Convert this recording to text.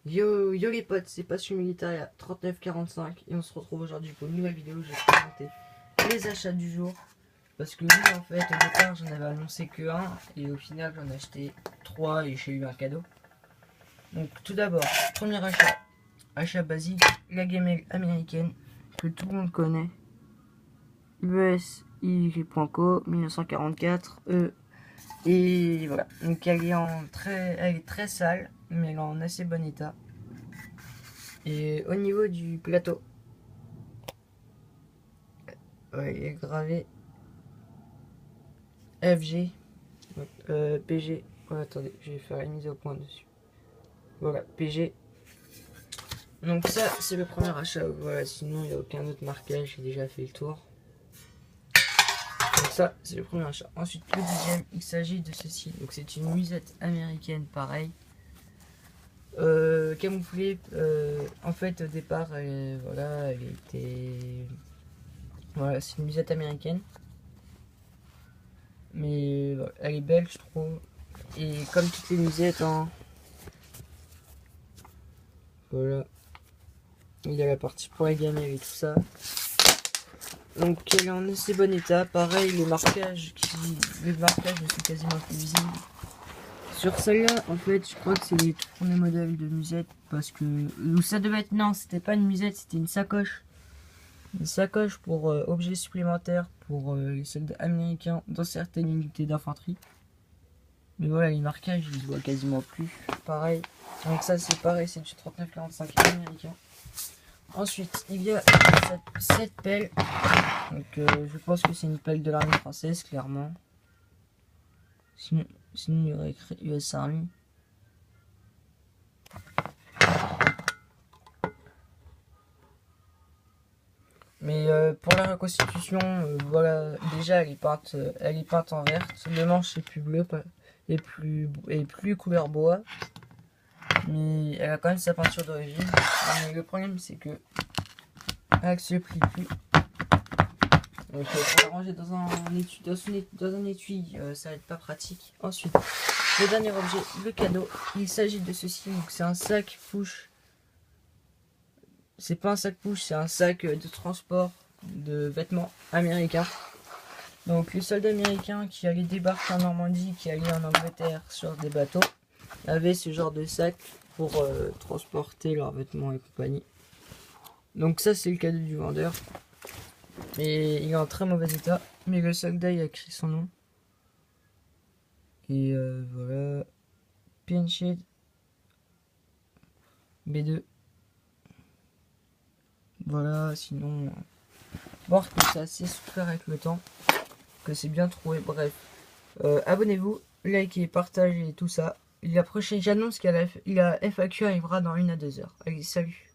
Yo les potes, c'est Passion Militaire 3945 et on se retrouve aujourd'hui pour une nouvelle vidéo où je vais présenter les achats du jour. Parce que oui, en fait, au départ j'en avais annoncé que un et au final j'en ai acheté 3 et j'ai eu un cadeau. Donc tout d'abord, premier achat basique, la gamelle américaine que tout le monde connaît. USI.co 1944 et voilà, donc elle est très sale mais elle est en assez bon état. Et au niveau du plateau, ouais, il est gravé FG, PG. Ouais, attendez, je vais faire la mise au point dessus. Voilà, PG. Donc ça, c'est le premier achat. Voilà, sinon il n'y a aucun autre marquage, j'ai déjà fait le tour. Donc ça, c'est le premier achat. Ensuite, le deuxième, il s'agit de ceci. Donc c'est une musette américaine, pareil. Camouflée. En fait, au départ, voilà, elle était... Voilà, c'est une musette américaine. Mais elle est belle, je trouve. Et comme toutes les musettes, hein, voilà. Il y a la partie pour la gamelle et tout ça. Donc elle est en assez bon état. Pareil, les marquages ne sont quasiment plus visibles. Sur celle-là, en fait, je crois que c'est les tout premiers modèles de musette. Parce que... Ou ça devait être... Non, c'était pas une musette, c'était une sacoche. Une sacoche pour objets supplémentaires pour les soldats américains dans certaines unités d'infanterie. Mais voilà, les marquages, ils se voient quasiment plus. Pareil. Donc ça, c'est pareil, c'est du 3945 américain. Ensuite, il y a cette pelle. Donc je pense que c'est une pelle de l'armée française, clairement. Sinon il y aurait écrit US Army. Mais pour la reconstitution, voilà, déjà elle est peinte en verte. Le manche est plus bleu et plus couleur bois. Mais elle a quand même sa peinture d'origine. Mais le problème c'est que elle se plie plus. Donc pour la ranger dans un étui, ça va être pas pratique. Ensuite, le dernier objet, le cadeau. Il s'agit de ceci. Donc c'est un sac push. C'est pas un sac push, c'est un sac de transport de vêtements américains. Donc les soldats américains qui allaient débarquer en Normandie, qui allaient en Angleterre sur des bateaux, avaient ce genre de sac pour transporter leurs vêtements et compagnie. Donc ça c'est le cadeau du vendeur. Et il est en très mauvais état, mais le soldat il a écrit son nom. Et voilà, Pinched B2. Voilà, sinon, voir que c'est assez souffert avec le temps, que c'est bien trouvé. Bref, abonnez-vous, likez, partagez tout ça. La prochaine, j'annonce qu'il y a la FAQ arrivera dans 1 à 2 heures. Allez, salut.